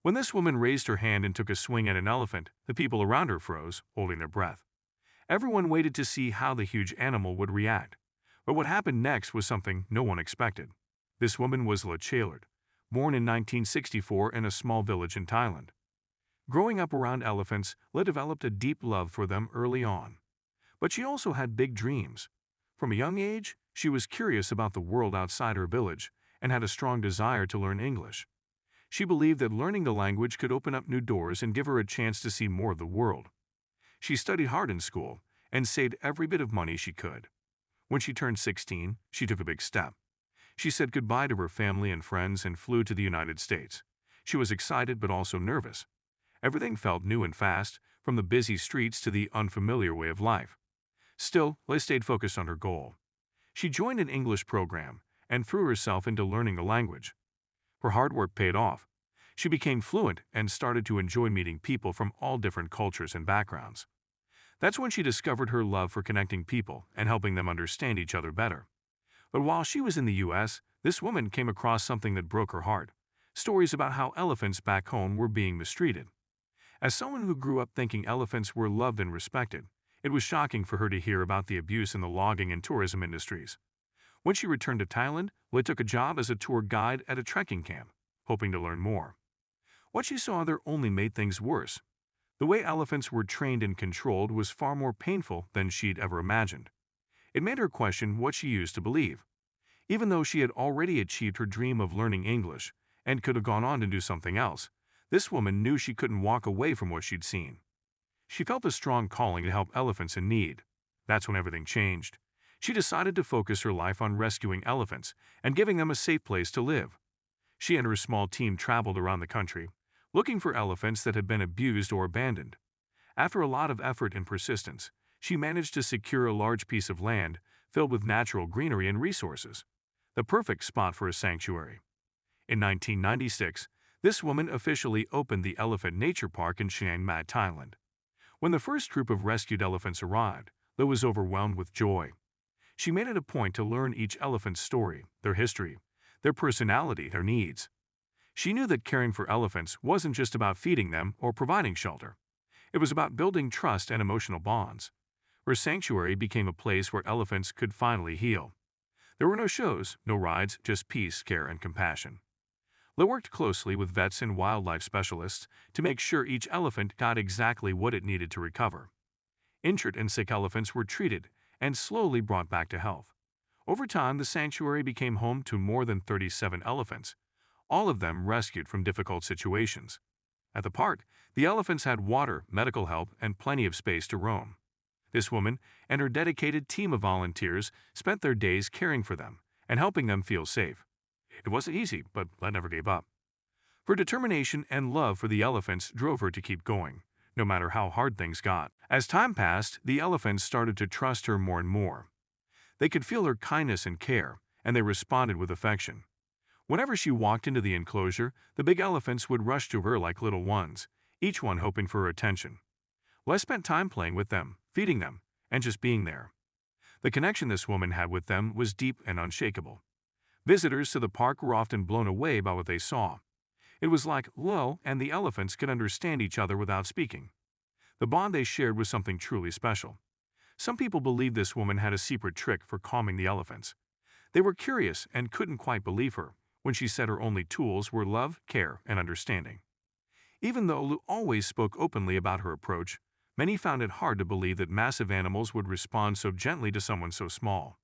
When this woman raised her hand and took a swing at an elephant, the people around her froze, holding their breath. Everyone waited to see how the huge animal would react. But what happened next was something no one expected. This woman was Lek Chailert, born in 1964 in a small village in Thailand. Growing up around elephants, Lek developed a deep love for them early on. But she also had big dreams. From a young age, she was curious about the world outside her village and had a strong desire to learn English. She believed that learning the language could open up new doors and give her a chance to see more of the world. She studied hard in school and saved every bit of money she could. When she turned 16, she took a big step. She said goodbye to her family and friends and flew to the United States. She was excited but also nervous. Everything felt new and fast, from the busy streets to the unfamiliar way of life. Still, Lek stayed focused on her goal. She joined an English program and threw herself into learning the language. Her hard work paid off. She became fluent and started to enjoy meeting people from all different cultures and backgrounds. That's when she discovered her love for connecting people and helping them understand each other better. But while she was in the US, this woman came across something that broke her heart: stories about how elephants back home were being mistreated. As someone who grew up thinking elephants were loved and respected, it was shocking for her to hear about the abuse in the logging and tourism industries. When she returned to Thailand, Lek took a job as a tour guide at a trekking camp, hoping to learn more. What she saw there only made things worse. The way elephants were trained and controlled was far more painful than she'd ever imagined. It made her question what she used to believe. Even though she had already achieved her dream of learning English and could have gone on to do something else, this woman knew she couldn't walk away from what she'd seen. She felt a strong calling to help elephants in need. That's when everything changed. She decided to focus her life on rescuing elephants and giving them a safe place to live. She and her small team traveled around the country, looking for elephants that had been abused or abandoned. After a lot of effort and persistence, she managed to secure a large piece of land filled with natural greenery and resources, the perfect spot for a sanctuary. In 1996, this woman officially opened the Elephant Nature Park in Chiang Mai, Thailand. When the first group of rescued elephants arrived, Lek was overwhelmed with joy. She made it a point to learn each elephant's story, their history, their personality, their needs. She knew that caring for elephants wasn't just about feeding them or providing shelter. It was about building trust and emotional bonds. Her sanctuary became a place where elephants could finally heal. There were no shows, no rides, just peace, care, and compassion. Lek worked closely with vets and wildlife specialists to make sure each elephant got exactly what it needed to recover. Injured and sick elephants were treated and slowly brought back to health. Over time, the sanctuary became home to more than 37 elephants, all of them rescued from difficult situations. At the park, the elephants had water, medical help, and plenty of space to roam. This woman and her dedicated team of volunteers spent their days caring for them and helping them feel safe. It wasn't easy, but Lek never gave up. Her determination and love for the elephants drove her to keep going, no matter how hard things got. As time passed, the elephants started to trust her more and more. They could feel her kindness and care, and they responded with affection. Whenever she walked into the enclosure, the big elephants would rush to her like little ones, each one hoping for her attention. Lek spent time playing with them, feeding them, and just being there. The connection this woman had with them was deep and unshakable. Visitors to the park were often blown away by what they saw. It was like Lek and the elephants could understand each other without speaking. The bond they shared was something truly special. Some people believed this woman had a secret trick for calming the elephants. They were curious and couldn't quite believe her when she said her only tools were love, care, and understanding. Even though Lek always spoke openly about her approach, many found it hard to believe that massive animals would respond so gently to someone so small.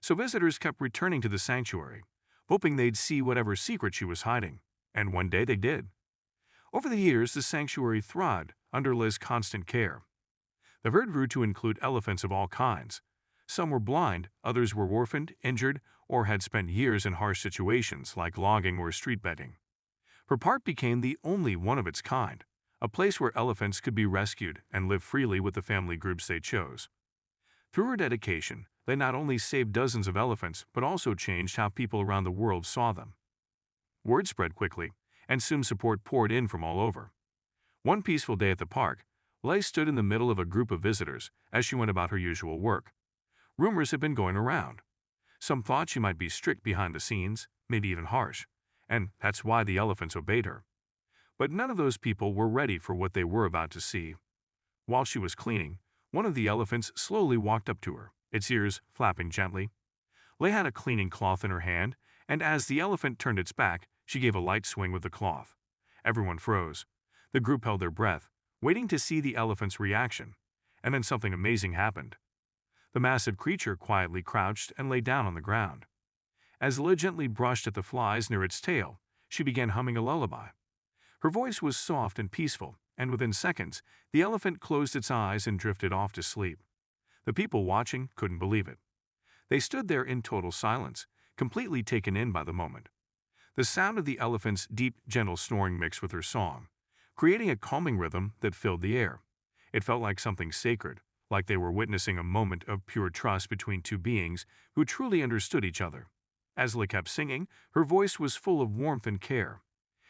So visitors kept returning to the sanctuary, hoping they'd see whatever secret she was hiding, and one day they did. Over the years, the sanctuary thrived under Lek's constant care. The herd grew to include elephants of all kinds. Some were blind, others were orphaned, injured, or had spent years in harsh situations like logging or street begging. Her park became the only one of its kind, a place where elephants could be rescued and live freely with the family groups they chose. Through her dedication, they not only saved dozens of elephants but also changed how people around the world saw them. Word spread quickly, and soon support poured in from all over. One peaceful day at the park, Lek stood in the middle of a group of visitors as she went about her usual work. Rumors had been going around. Some thought she might be strict behind the scenes, maybe even harsh, and that's why the elephants obeyed her. But none of those people were ready for what they were about to see. While she was cleaning, one of the elephants slowly walked up to her, its ears flapping gently. Lei had a cleaning cloth in her hand, and as the elephant turned its back, she gave a light swing with the cloth. Everyone froze. The group held their breath, waiting to see the elephant's reaction. And then something amazing happened. The massive creature quietly crouched and lay down on the ground. As Lei gently brushed at the flies near its tail, she began humming a lullaby. Her voice was soft and peaceful, and within seconds, the elephant closed its eyes and drifted off to sleep. The people watching couldn't believe it. They stood there in total silence, completely taken in by the moment. The sound of the elephant's deep, gentle snoring mixed with her song, creating a calming rhythm that filled the air. It felt like something sacred, like they were witnessing a moment of pure trust between two beings who truly understood each other. As Lei kept singing, her voice was full of warmth and care.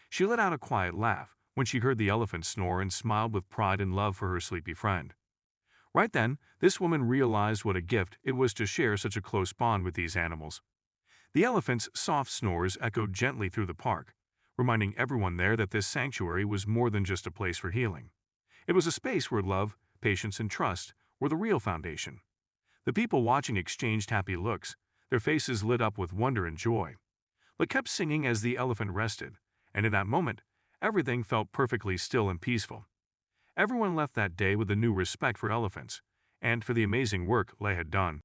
She let out a quiet laugh when she heard the elephant snore and smiled with pride and love for her sleepy friend. Right then, this woman realized what a gift it was to share such a close bond with these animals. The elephant's soft snores echoed gently through the park, reminding everyone there that this sanctuary was more than just a place for healing. It was a space where love, patience, and trust were the real foundation. The people watching exchanged happy looks, their faces lit up with wonder and joy. Lei kept singing as the elephant rested, and in that moment, everything felt perfectly still and peaceful. Everyone left that day with a new respect for elephants, and for the amazing work Lei had done.